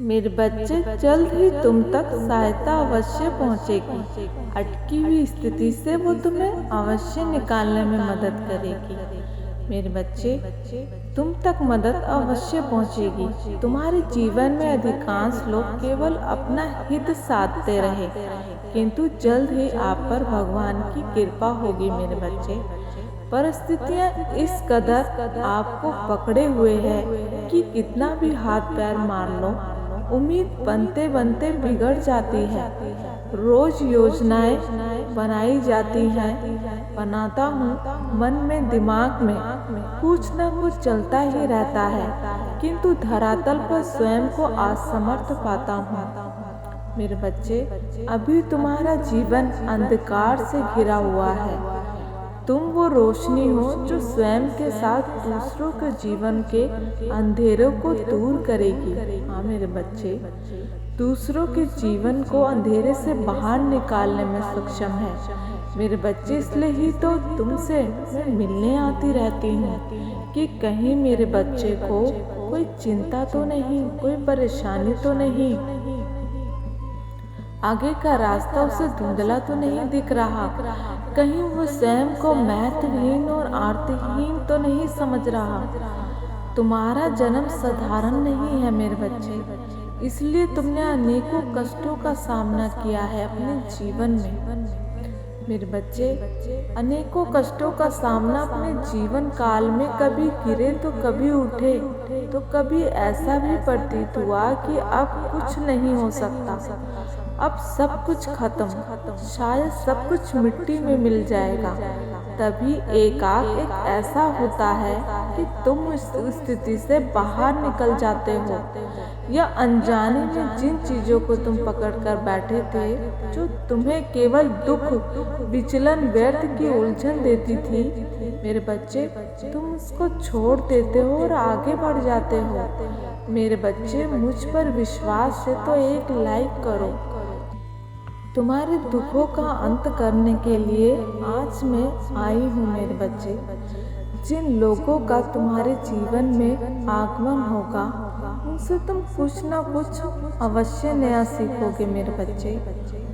मेरे बच्चे, जल्द ही तुम तक सहायता अवश्य पहुंचेगी। अटकी हुई स्थिति से वो तुम्हें अवश्य निकालने में मदद करेगी। मेरे बच्चे, तुम तक मदद अवश्य पहुंचेगी। तुम्हारे जीवन में अधिकांश लोग केवल अपना हित साधते रहे, किंतु जल्द ही आप पर भगवान की कृपा होगी। मेरे बच्चे, परिस्थितियां इस कदर आपको पकड़े हुए है कि कितना भी हाथ पैर मार लो, उम्मीद बनते बनते बिगड़ जाती है। रोज योजनाएं बनाई जाती हैं, बनाता हूँ मन में, दिमाग में कुछ न कुछ चलता ही रहता है, किंतु धरातल पर स्वयं को असमर्थ पाता हूँ। मेरे बच्चे, अभी तुम्हारा जीवन अंधकार से घिरा हुआ है। तुम वो रोशनी हो जो स्वयं के साथ दूसरों के जीवन के अंधेरों को दूर करेगी। हाँ मेरे बच्चे, दूसरों के जीवन को अंधेरे से बाहर निकालने में सक्षम है। मेरे बच्चे, इसलिए ही तो तुमसे मैं मिलने आती रहती हूँ कि कहीं मेरे बच्चे को कोई चिंता तो नहीं, कोई परेशानी तो नहीं, आगे का रास्ता उसे धुंधला तो नहीं दिख रहा, कहीं वो स्वयं को महत्वहीन और आर्थिहीन तो नहीं समझ रहा। तुम्हारा जन्म साधारण नहीं है मेरे बच्चे, इसलिए तुमने अनेकों कष्टों का सामना किया है अपने जीवन में। मेरे बच्चे, अनेकों कष्टों का सामना अपने जीवन काल में, कभी गिरे तो कभी उठे, तो कभी ऐसा भी प्रतीत हुआ कि अब कुछ नहीं हो सकता, अब सब कुछ खत्म, शायद सब कुछ मिट्टी में मिल जाएगा। तभी एकाएक एक ऐसा होता है कि तुम उस स्थिति से बाहर निकल जाते हो, या अनजाने में जिन चीजों को तुम पकड़ कर बैठे थे, जो तुम्हें केवल दुख, विचलन, व्यर्थ की उलझन देती थी, मेरे बच्चे, तुम उसको छोड़ देते हो और आगे बढ़ जाते हो। मेरे बच्चे, मुझ पर विश्वास है तो एक लाइक करो। तुम्हारे दुखों का अंत करने के लिए आज मैं आई हूँ मेरे बच्चे। जिन लोगों का तुम्हारे जीवन में आगमन होगा, उनसे तुम कुछ न कुछ अवश्य नया सीखोगे मेरे बच्चे।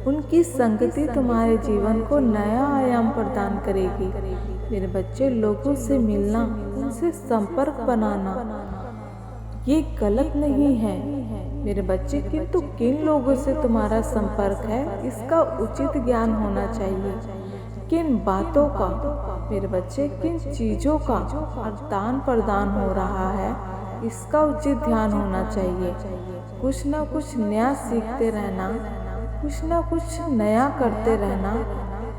उनकी संगति तुम्हारे जीवन को नया आयाम प्रदान करेगी। मेरे बच्चे, लोगों से मिलना, उनसे संपर्क बनाना ये गलत नहीं है मेरे बच्चे, किंतु किन लोगों से तुम्हारा संपर्क है इसका उचित ज्ञान होना चाहिए। किन बातों का मेरे बच्चे, किन चीज़ों का आदान प्रदान हो रहा है, इसका उचित ध्यान होना चाहिए। कुछ ना कुछ नया सीखते रहना, कुछ ना कुछ नया करते रहना,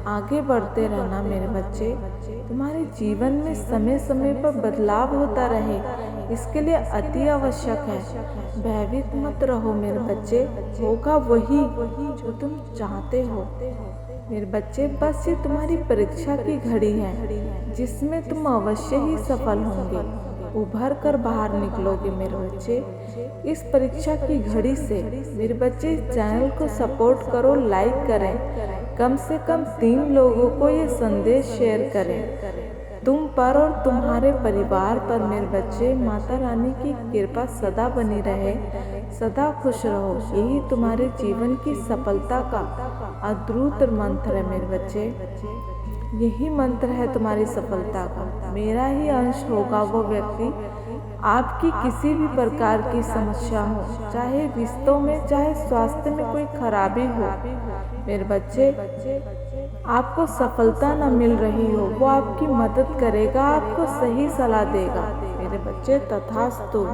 आगे बढ़ते रहना मेरे बच्चे। तुम्हारे जीवन में समय समय पर बदलाव होता रहे, इसके लिए अति आवश्यक है। भयभीत मत रहो मेरे बच्चे, होगा वही जो तुम चाहते हो। मेरे बच्चे, बस ये तुम्हारी परीक्षा की घड़ी है, जिसमें तुम अवश्य ही सफल होंगे, उभर कर बाहर निकलोगे मेरे बच्चे। इस परीक्षा की घड़ी से मेरे बच्चे, इस चैनल को सपोर्ट करो, लाइक करें, कम से कम 3 लोगों को ये संदेश शेयर करें। तुम पर और तुम्हारे परिवार पर मेरे बच्चे माता रानी की कृपा सदा बनी रहे, सदा खुश रहो। यही तुम्हारे जीवन की सफलता का अद्भुत मंत्र है मेरे बच्चे। यही मंत्र है तुम्हारी सफलता का। मेरा ही अंश होगा वो व्यक्ति। आपकी किसी भी प्रकार की समस्या हो, चाहे रिश्तों में, चाहे स्वास्थ्य में कोई खराबी हो, मेरे बच्चे, आपको सफलता न मिल रही हो, वो आपकी मदद करेगा, आपको सही सलाह देगा मेरे बच्चे। तथास्तु।